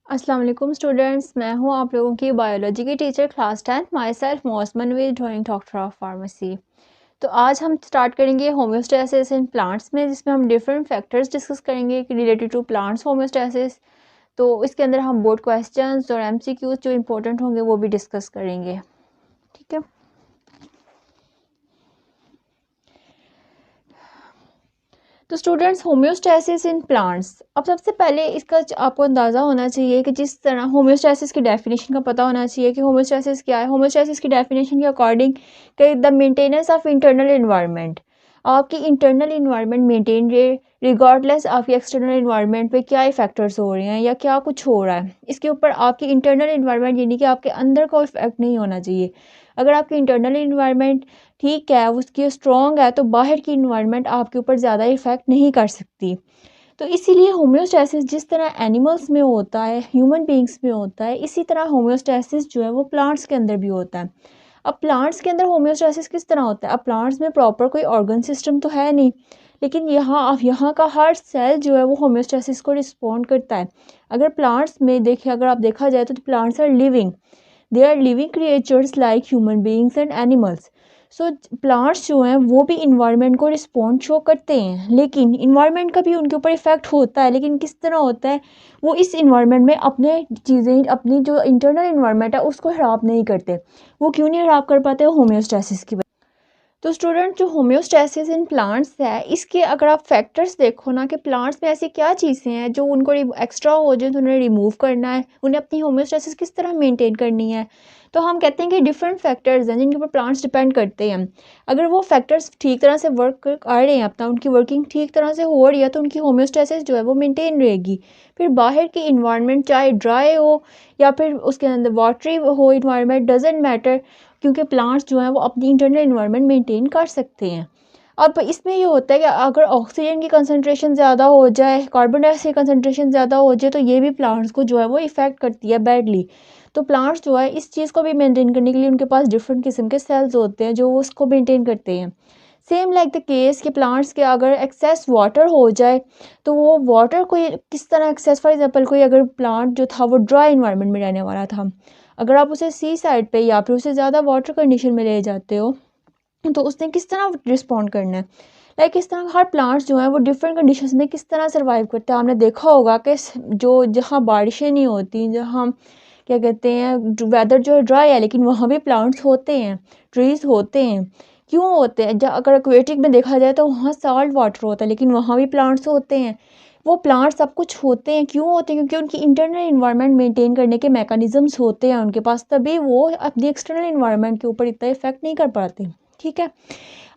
अस्सलाम वालेकुम स्टूडेंट्स, मैं हूं आप लोगों की बायोलॉजी की teacher class 10th my self मौसमन with drawing doctor of pharmacy. तो आज हम स्टार्ट करेंगे होम्योस्टेसिस इन प्लांट्स में, जिसमें हम डिफरेंट फैक्टर्स डिस्कस करेंगे रिलेटेड टू प्लांट्स होम्योस्टेसिस। तो इसके अंदर हम बोर्ड क्वेश्चंस और एमसीक्यूज जो इंपॉर्टेंट होंगे वो भी डिस्कस करेंगे। ठीक है, तो स्टूडेंट्स होम्योस्टेसिस इन प्लांट्स, अब सबसे पहले इसका आपको अंदाज़ा होना चाहिए कि जिस तरह होम्योस्टेसिस की डेफिनेशन का पता होना चाहिए कि होम्योस्टेसिस क्या है। होम्योस्टेसिस की डेफिनेशन के अकॉर्डिंग कि the maintenance of internal environment, आपकी इंटरनल इन्वायरमेंट मेंटेन रहे रिगार्डलेस आपकी एक्सटर्नल इन्वायरमेंट पे क्या इफेक्टर्स हो रहे हैं या क्या कुछ हो रहा है, इसके ऊपर आपकी इंटरनल इन्वायरमेंट यानी कि आपके अंदर का इफेक्ट नहीं होना चाहिए। अगर आपकी इंटरनल इन्वायरमेंट ठीक है, उसकी स्ट्रॉन्ग है, तो बाहर की इन्वायरमेंट आपके ऊपर ज़्यादा इफ़ेक्ट नहीं कर सकती। तो इसीलिए होम्योस्टेसिस जिस तरह एनिमल्स में होता है, ह्यूमन बींग्स में होता है, इसी तरह होम्योस्टेसिस जो है वो प्लांट्स के अंदर भी होता है। अब प्लांट्स के अंदर होम्योस्टेसिस किस तरह होता है? अब प्लांट्स में प्रॉपर कोई ऑर्गन सिस्टम तो है नहीं, लेकिन यहाँ का हर सेल जो है वो होम्योस्टेसिस को रिस्पॉन्ड करता है। अगर प्लांट्स में देखिए, अगर आप देखा जाए तो plants are living, they are living creatures like human beings and animals. So plants जो हैं वो भी इन्वायरमेंट को रिस्पॉन्ड शो करते हैं, लेकिन इन्वायरमेंट का भी उनके ऊपर इफेक्ट होता है, लेकिन किस तरह होता है, वो इस इन्वायरमेंट में अपने चीज़ें, अपनी जो इंटरनल इन्वायरमेंट है उसको ख़राब नहीं करते। वो क्यों नहीं ख़राब कर पाते? होम्योस्टेसिस की। तो स्टूडेंट, जो होम्योस्टेसिस इन प्लांट्स है, इसके अगर आप फैक्टर्स देखो ना कि प्लांट्स में ऐसी क्या चीज़ें हैं जो उनको एक्स्ट्रा हो जाए तो उन्हें रिमूव करना है, उन्हें अपनी होम्योस्टेसिस किस तरह मेंटेन करनी है, तो हम कहते हैं कि डिफरेंट फैक्टर्स हैं जिनके ऊपर प्लांट्स डिपेंड करते हैं। अगर वो फैक्टर्स ठीक तरह से वर्क कर रहे हैं, अपना उनकी वर्किंग ठीक तरह से हो रही है, तो उनकी होम्योस्टेसिस जो है वो मेंटेन रहेगी। फिर बाहर की इन्वायरमेंट चाहे ड्राई हो या फिर उसके अंदर वाटरी हो, इन्वायरमेंट डजेंट मैटर, क्योंकि प्लांट्स जो हैं वो अपनी इंटरनल इन्वायरमेंट मेंटेन कर सकते हैं। अब इसमें ये होता है कि अगर ऑक्सीजन की कंसंट्रेशन ज़्यादा हो जाए, कार्बन डाइऑक्साइड की कंसंट्रेशन ज़्यादा हो जाए, तो ये भी प्लांट्स को जो है वो इफ़ेक्ट करती है बैडली। तो प्लांट्स जो है इस चीज़ को भी मेंटेन करने के लिए उनके पास डिफरेंट किस्म के सेल्स होते हैं जो उसको मेंटेन करते हैं। सेम लाइक द केस कि प्लांट्स के अगर एक्सेस वाटर हो जाए, तो वो वाटर को किस तरह एक्सेस, फॉर एग्जांपल कोई अगर प्लांट जो था वो ड्राई इन्वायरमेंट में रहने वाला था, अगर आप उसे सी साइड पे या फिर उसे ज़्यादा वाटर कंडीशन में ले जाते हो, तो उसने किस तरह रिस्पॉन्ड करना है। लाइक इस तरह हर प्लांट्स जो हैं वो डिफरेंट कंडीशंस में किस तरह सर्वाइव करते हैं। आपने देखा होगा कि जो जहाँ बारिशें नहीं होती, जहाँ क्या कहते हैं वेदर जो है ड्राई है, लेकिन वहाँ भी प्लांट्स होते हैं, ट्रीज़ होते हैं। क्यों होते हैं? अगर एक्वेटिक में देखा जाए तो वहाँ साल्ट वाटर होता है, लेकिन वहाँ भी प्लांट्स होते हैं। वो प्लांट्स सब कुछ होते हैं, क्यों होते हैं? क्योंकि उनकी इंटरनल इन्वायरमेंट मेंटेन करने के मैकेनिज्म्स होते हैं उनके पास, तभी वो अपनी एक्सटर्नल इन्वायरमेंट के ऊपर इतना इफेक्ट नहीं कर पाते। ठीक है,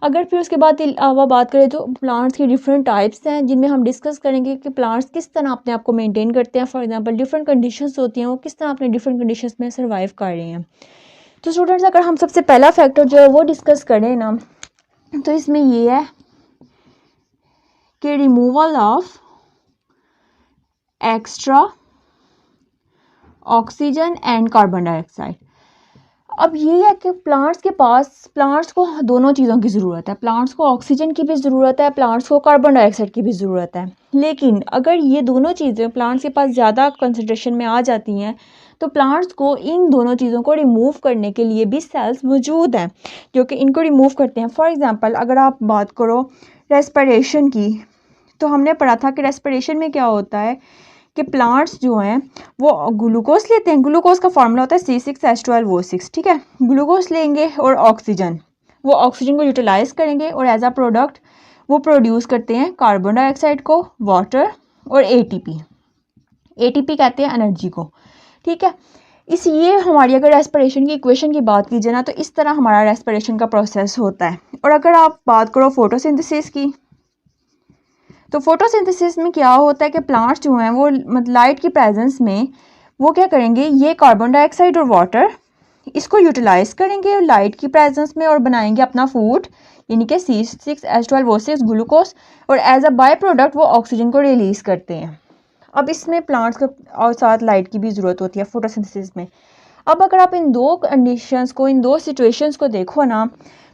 अगर फिर उसके बाद अलावा बात करें तो प्लांट्स की डिफरेंट टाइप्स हैं जिनमें हम डिस्कस करेंगे कि प्लांट्स किस तरह अपने आप को मेंटेन करते हैं। फॉर एग्जांपल डिफरेंट कंडीशंस होती हैं, वो किस तरह अपने डिफरेंट कंडीशंस में सर्वाइव कर रहे हैं। तो स्टूडेंट्स, अगर हम सबसे पहला फैक्टर जो है वो डिस्कस करें ना, तो इसमें ये है कि removal of extra oxygen and carbon dioxide. अब ये है कि प्लांट्स को दोनों चीज़ों की ज़रूरत है, प्लांट्स को ऑक्सीजन की भी ज़रूरत है, प्लांट्स को कार्बन डाइऑक्साइड की भी ज़रूरत है। लेकिन अगर ये दोनों चीज़ें प्लांट्स के पास ज़्यादा कंसंट्रेशन में आ जाती हैं, तो प्लांट्स को इन दोनों चीज़ों को रिमूव करने के लिए भी सेल्स मौजूद हैं जो कि इनको रिमूव करते हैं। फॉर एग्ज़ाम्पल अगर आप बात करो रेस्पिरेशन की, तो हमने पढ़ा था कि रेस्पिरेशन में क्या होता है कि प्लांट्स जो हैं वो ग्लूकोज लेते हैं। ग्लूकोज का फार्मूला होता है C6H12O6। ठीक है, ग्लूकोज लेंगे और ऑक्सीजन, वो ऑक्सीजन को यूटिलाइज करेंगे और एज अ प्रोडक्ट वो प्रोड्यूस करते हैं कार्बन डाइऑक्साइड को, वाटर और एटीपी कहते हैं एनर्जी को। ठीक है, इस ये हमारी अगर रेस्पिरेशन की इक्वेशन की बात कीजिए ना, तो इस तरह हमारा रेस्पिरेशन का प्रोसेस होता है। और अगर आप बात करो फोटोसिंथेसिस की, तो फोटोसिंथेसिस में क्या होता है कि प्लांट्स जो हैं वो लाइट की प्रेजेंस में वो क्या करेंगे, ये कार्बन डाइऑक्साइड और वाटर इसको यूटिलाइज करेंगे और लाइट की प्रेजेंस में और बनाएंगे अपना फूड, यानी कि C6H12O6 ग्लूकोज, और एज अ बाय प्रोडक्ट वो ऑक्सीजन को रिलीज करते हैं। अब इसमें प्लांट्स को और साथ लाइट की भी ज़रूरत होती है फोटोसिंथेसिस में। अब अगर आप इन दो कंडीशंस को, इन दो सिचुएशंस को देखो ना,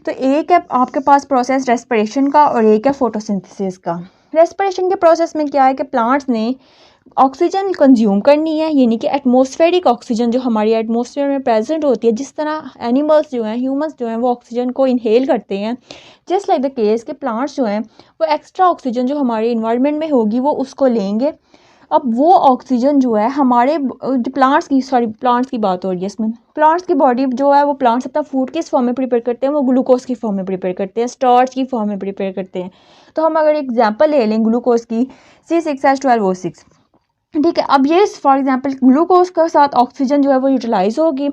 तो एक है आपके पास प्रोसेस रेस्पिरेशन का और एक है फोटोसिंथेसिस का। रेस्पिरेशन के प्रोसेस में क्या है कि प्लांट्स ने ऑक्सीजन कंज्यूम करनी है, यानी कि एटमॉस्फेरिक ऑक्सीजन जो हमारी एटमॉस्फेयर में प्रेजेंट होती है, जिस तरह एनिमल्स जो हैं, ह्यूमंस जो हैं, वो ऑक्सीजन को इनहेल करते हैं, जस्ट लाइक द केस के प्लांट्स जो हैं वो एक्स्ट्रा ऑक्सीजन जो हमारे इन्वायरमेंट में होगी वो उसको लेंगे। अब वो ऑक्सीजन जो है हमारे प्लांट्स की बात हो रही है इसमें। प्लांट्स की बॉडी जो है वो प्लांट्स अपना फूड किस फॉर्म में प्रिपेयर करते हैं, वो ग्लूकोज की फॉर्म में प्रिपेयर करते हैं, स्टार्च की फॉर्म में प्रिपेयर करते हैं। तो हम अगर एग्जांपल ले लें ग्लूकोज की, C6H12O6, ठीक है। अब ये फॉर एग्जांपल ग्लूकोज के साथ ऑक्सीजन जो है वो यूटिलाइज होगी,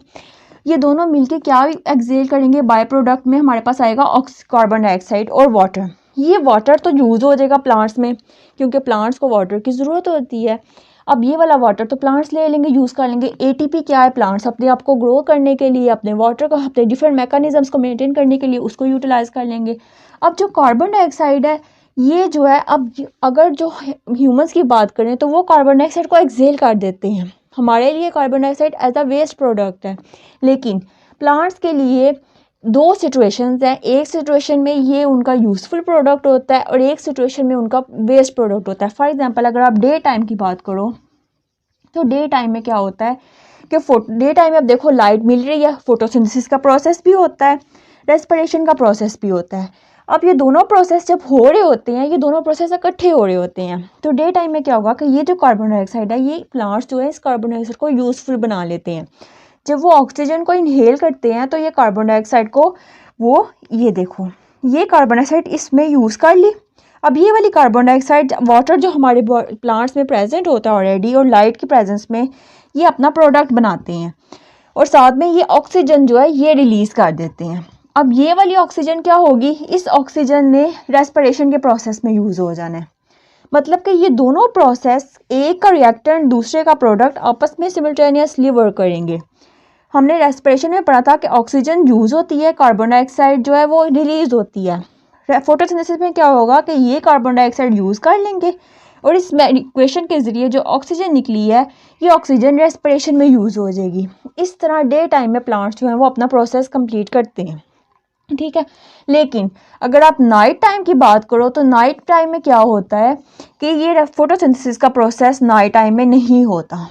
ये दोनों मिलके क्या एक्सेल करेंगे, बाय प्रोडक्ट में हमारे पास आएगा कार्बन डाइऑक्साइड और वाटर। ये वाटर तो यूज़ हो जाएगा प्लांट्स में, क्योंकि प्लांट्स को वाटर की ज़रूरत होती है। अब ये वाला वाटर तो प्लांट्स ले लेंगे, यूज़ कर लेंगे। ATP क्या है, प्लांट्स अपने आप को ग्रो करने के लिए, अपने वाटर को, अपने डिफरेंट मैकेनिज्म्स को मेंटेन करने के लिए उसको यूटिलाइज कर लेंगे। अब जो कार्बन डाइऑक्साइड है ये जो है, अब अगर जो ह्यूमंस की बात करें तो वो कार्बन डाइऑक्साइड को एक्सेल कर देते हैं। हमारे लिए carbon dioxide as a waste product है, लेकिन प्लांट्स के लिए दो सिचुएशंस हैं। एक सिचुएशन में ये उनका यूज़फुल प्रोडक्ट होता है और एक सिचुएशन में उनका वेस्ट प्रोडक्ट होता है। फॉर एग्जांपल अगर आप डे टाइम की बात करो तो डे टाइम में क्या होता है कि डे टाइम में अब देखो लाइट मिल रही है, फोटोसिंथेसिस का प्रोसेस भी होता है, रेस्पिरेशन का प्रोसेस भी होता है। अब ये दोनों प्रोसेस जब हो रहे होते हैं, ये दोनों प्रोसेस इकट्ठे हो रहे होते हैं, तो डे टाइम में क्या होगा कि ये जो कार्बन डाइऑक्साइड है, ये प्लांट्स जो है इस कार्बन डाइऑक्साइड को यूज़फुल बना लेते हैं। जब वो ऑक्सीजन को इनहेल करते हैं तो ये कार्बन डाइऑक्साइड को वो, ये देखो, ये कार्बन डाइऑक्साइड इसमें यूज़ कर ली। अब ये वाली कार्बन डाइऑक्साइड वाटर जो हमारे प्लांट्स में प्रेजेंट होता है ऑलरेडी, और लाइट की प्रेजेंस में ये अपना प्रोडक्ट बनाते हैं और साथ में ये ऑक्सीजन जो है ये रिलीज़ कर देते हैं। अब ये वाली ऑक्सीजन क्या होगी, इस ऑक्सीजन ने रेस्पिरेशन के प्रोसेस में यूज़ हो जाना है। मतलब कि ये दोनों प्रोसेस, एक का रिएक्टेंट दूसरे का प्रोडक्ट, आपस में सिमिल्टेनियसली वर्क करेंगे। हमने रेस्पिरेशन में पढ़ा था कि ऑक्सीजन यूज़ होती है, कार्बन डाइऑक्साइड जो है वो रिलीज होती है। फोटोसिंथेसिस में क्या होगा कि ये कार्बन डाइऑक्साइड यूज़ कर लेंगे और इस इक्वेशन के ज़रिए जो ऑक्सीजन निकली है ये ऑक्सीजन रेस्पिरेशन में यूज़ हो जाएगी। इस तरह डे टाइम में प्लांट्स जो हैं वो अपना प्रोसेस कंप्लीट करते हैं, ठीक है। लेकिन अगर आप नाइट टाइम की बात करो तो नाइट टाइम में क्या होता है कि ये फोटोसिंथेसिस का प्रोसेस नाइट टाइम में नहीं होता,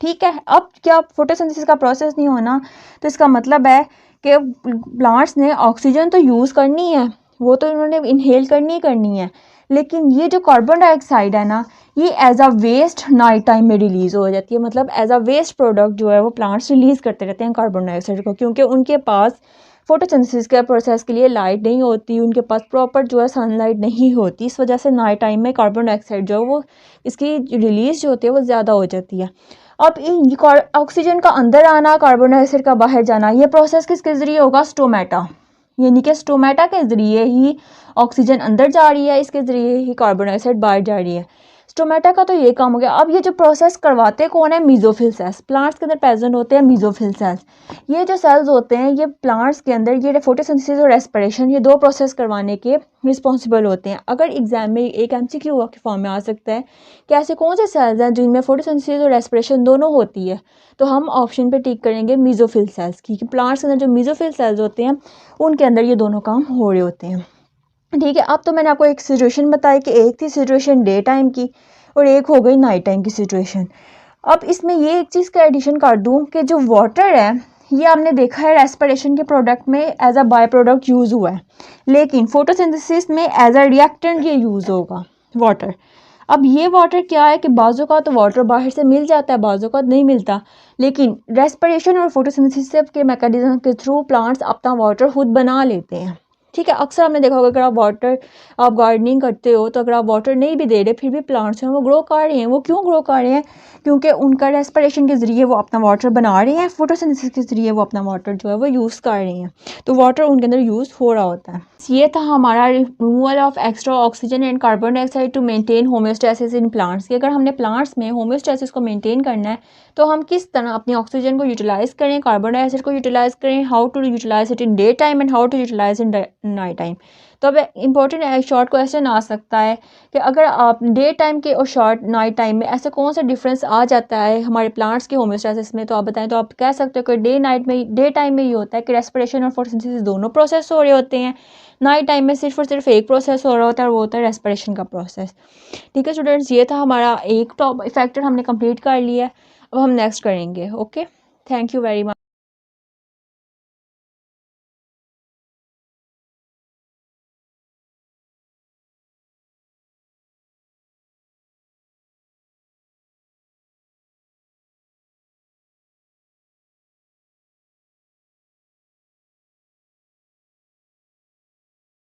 ठीक है। अब क्या फोटोसिंथेसिस का प्रोसेस नहीं होना तो इसका मतलब है कि प्लांट्स ने ऑक्सीजन तो यूज़ करनी है, वो तो इन्होंने इनहेल करनी है, लेकिन ये जो कार्बन डाइऑक्साइड है ना, ये as a waste night time में रिलीज़ हो जाती है। मतलब एज अ वेस्ट प्रोडक्ट जो है वो प्लांट्स रिलीज़ करते रहते हैं कार्बन डाइऑक्साइड को, क्योंकि उनके पास फोटोसिंथेसिस के प्रोसेस के लिए लाइट नहीं होती, उनके पास प्रॉपर जो है सनलाइट नहीं होती। इस वजह से नाइट टाइम में कार्बन डाइऑक्साइड जो है वो इसकी रिलीज़ जो होती है वो ज़्यादा हो जाती है। अब ऑक्सीजन का अंदर आना, कार्बन डाइऑक्साइड का बाहर जाना, ये प्रोसेस किसके ज़रिए होगा, स्टोमेटा, यानी कि स्टोमेटा के ज़रिए ही ऑक्सीजन अंदर जा रही है, इसके ज़रिए ही कार्बन डाइऑक्साइड बाहर जा रही है। स्टोमेटा का तो ये काम हो गया। अब ये जो प्रोसेस करवाते कौन है, मीजोफिल सेल्स। प्लांट्स के अंदर प्रेजेंट होते हैं मीजोफिल सेल्स। ये जो सेल्स होते हैं ये प्लांट्स के अंदर ये फोटोसिंथेसिस और रेस्पिरेशन, ये दो प्रोसेस करवाने के रिस्पॉन्सिबल होते हैं। अगर एग्जाम में एक MCQ के फॉर्म में आ सकता है कि ऐसे कौन से सेल्स हैं जिनमें फोटोसिंथेसिस और रेस्पिरेशन दोनों होती है, तो हम ऑप्शन पे टिक करेंगे मीजोफिल सेल्स की। प्लांट्स के अंदर जो मीजोफिल सेल्स होते हैं उनके अंदर ये दोनों काम हो रहे होते हैं, ठीक है। अब तो मैंने आपको एक सिचुएशन बताई कि एक थी सिचुएशन डे टाइम की और एक हो गई नाइट टाइम की सिचुएशन। अब इसमें ये एक चीज़ का एडिशन कर दूं कि जो वाटर है ये आपने देखा है रेस्पिरेशन के प्रोडक्ट में as a by product use हुआ है, लेकिन फोटोसिंथेसिस में एज अ रिएक्टेंट ये यूज़ होगा वाटर। अब ये वाटर क्या है कि बाज़ों का तो वाटर बाहर से मिल जाता है, बाज़ों का नहीं मिलता, लेकिन रेस्पिरेशन और फोटोसिंथेसिस के मैकेनिज्म के थ्रू प्लांट्स अपना वाटर खुद बना लेते हैं, ठीक है। अक्सर आपने देखा होगा अगर आप गार्डनिंग करते हो तो अगर आप वाटर नहीं भी दे रहे फिर भी प्लांट्स हैं वो ग्रो कर रहे हैं। वो क्यों ग्रो कर रहे हैं, क्योंकि उनका रेस्पिरेशन के ज़रिए वो अपना वाटर बना रहे हैं, फोटोसिंथेसिस के ज़रिए वो अपना वाटर जो है वो यूज़ कर रहे हैं, तो वाटर उनके अंदर यूज़ हो रहा होता है। ये था हमारा removal of extra oxygen and carbon dioxide to maintain homeostasis in plants. कि अगर हमने प्लांट्स में होम्योस्टेसिस को मेंटेन करना है तो हम किस तरह अपनी ऑक्सीजन को यूटिलाइज़ करें, कार्बन डाइऑक्साइड को यूटिलाइज़ करें, how to utilize it in day time and how to utilize in night time. तो अब इंपॉर्टेंट शॉर्ट क्वेश्चन आ सकता है कि अगर आप डे टाइम के और शॉर्ट नाइट टाइम में ऐसा कौन सा डिफरेंस आ जाता है हमारे प्लांट्स के होम्योस्टैसिस में, तो आप बताएं। तो आप कह सकते हो कि डे टाइम में ये होता है कि रेस्पिरेशन और फोटोसिंथेसिस दोनों प्रोसेस हो रहे होते हैं, नाइट टाइम में सिर्फ और सिर्फ एक प्रोसेस हो रहा होता है और वो होता है रेस्पिरेशन का प्रोसेस। ठीक है स्टूडेंट्स, ये था हमारा एक टॉप फैक्टर हमने कंप्लीट कर लिया है। अब हम नेक्स्ट करेंगे। Okay, thank you very much.